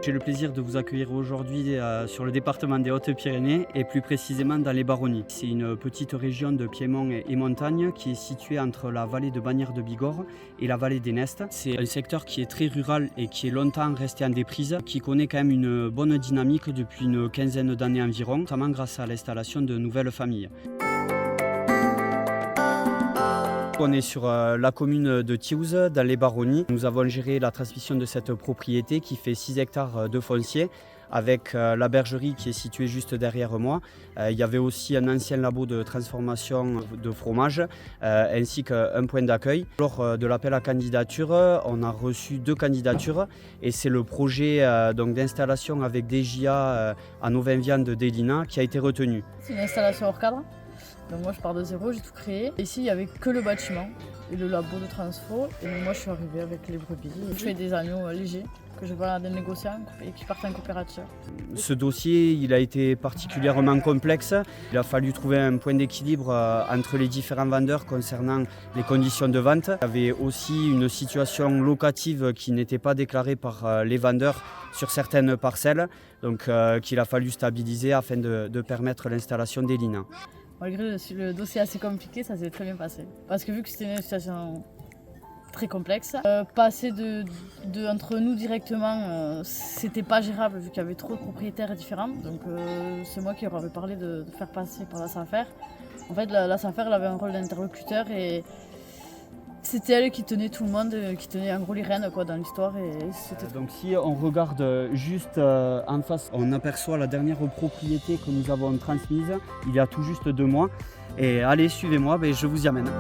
J'ai le plaisir de vous accueillir aujourd'hui sur le département des Hautes-Pyrénées et plus précisément dans les Baronnies. C'est une petite région de piémont et montagne qui est située entre la vallée de Bagnères de Bigorre et la vallée des Nestes. C'est un secteur qui est très rural et qui est longtemps resté en déprise, qui connaît quand même une bonne dynamique depuis une quinzaine d'années environ, notamment grâce à l'installation de nouvelles familles. On est sur la commune de Thiouz, dans les Baronnies. Nous avons géré la transmission de cette propriété qui fait 6 hectares de foncier avec la bergerie qui est située juste derrière moi. Il y avait aussi un ancien labo de transformation de fromage ainsi qu'un point d'accueil. Lors de l'appel à candidature, on a reçu 2 candidatures et c'est le projet d'installation avec DJA en ovin-viande d'Elina qui a été retenu. C'est une installation hors cadre. Donc moi je pars de zéro, j'ai tout créé. Ici il n'y avait que le bâtiment et le labo de transfo. Et moi je suis arrivée avec les brebis. Je fais des agneaux légers que je vends à des négociants et qui partent en coopérative. Ce dossier il a été particulièrement complexe. Il a fallu trouver un point d'équilibre entre les différents vendeurs concernant les conditions de vente. Il y avait aussi une situation locative qui n'était pas déclarée par les vendeurs sur certaines parcelles, donc qu'il a fallu stabiliser afin de permettre l'installation d'Elina. Malgré le dossier assez compliqué, ça s'est très bien passé. Parce que vu que c'était une situation très complexe, passer entre nous directement, c'était pas gérable vu qu'il y avait trop de propriétaires différents. Donc c'est moi qui leur avais parlé de faire passer par la SAFER. En fait, la SAFER elle avait un rôle d'interlocuteur et c'était elle qui tenait tout le monde, qui tenait en gros les rênes dans l'histoire. Donc si on regarde juste en face, on aperçoit la dernière propriété que nous avons transmise il y a tout juste 2 mois. Et allez, suivez-moi, je vous y amène.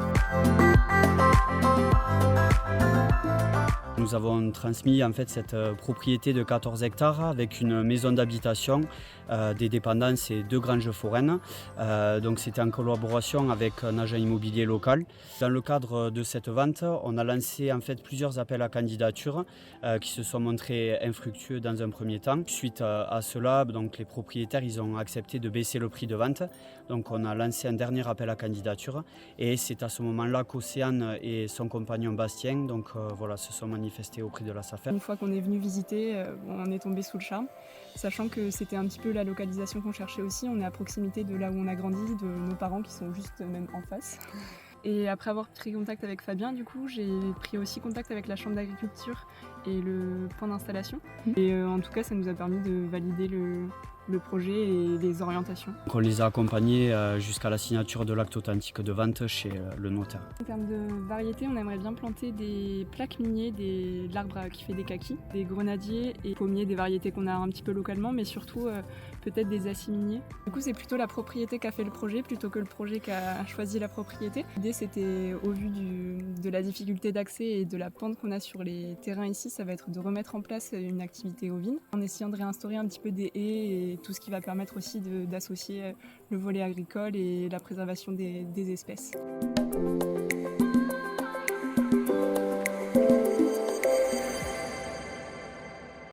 Nous avons transmis en fait cette propriété de 14 hectares avec une maison d'habitation, des dépendances et 2 granges foraines. Donc c'était en collaboration avec un agent immobilier local. Dans le cadre de cette vente, on a lancé en fait plusieurs appels à candidature qui se sont montrés infructueux dans un premier temps. Suite à cela, donc les propriétaires ils ont accepté de baisser le prix de vente. Donc on a lancé un dernier appel à candidature et c'est à ce moment-là qu'Océane et son compagnon Bastien se sont manifestés auprès de la SAFER. Une fois qu'on est venu visiter, on est tombé sous le charme, sachant que c'était un petit peu la localisation qu'on cherchait aussi. On est à proximité de là où on a grandi, de nos parents qui sont juste même en face. Et après avoir pris contact avec Fabien, du coup, j'ai pris aussi contact avec la chambre d'agriculture et le point d'installation. Et en tout cas, ça nous a permis de valider le projet et les orientations. On les a accompagnés jusqu'à la signature de l'acte authentique de vente chez le notaire. En termes de variété, on aimerait bien planter des plaques miniers, de l'arbre qui fait des kakis, des grenadiers et pommiers, des variétés qu'on a un petit peu localement, mais surtout peut-être des assis miniers. Du coup, c'est plutôt la propriété qui a fait le projet plutôt que le projet qui a choisi la propriété. L'idée, c'était au vu de la difficulté d'accès et de la pente qu'on a sur les terrains ici, ça va être de remettre en place une activité ovine en essayant de réinstaurer un petit peu des haies et tout ce qui va permettre aussi d'associer le volet agricole et la préservation des espèces.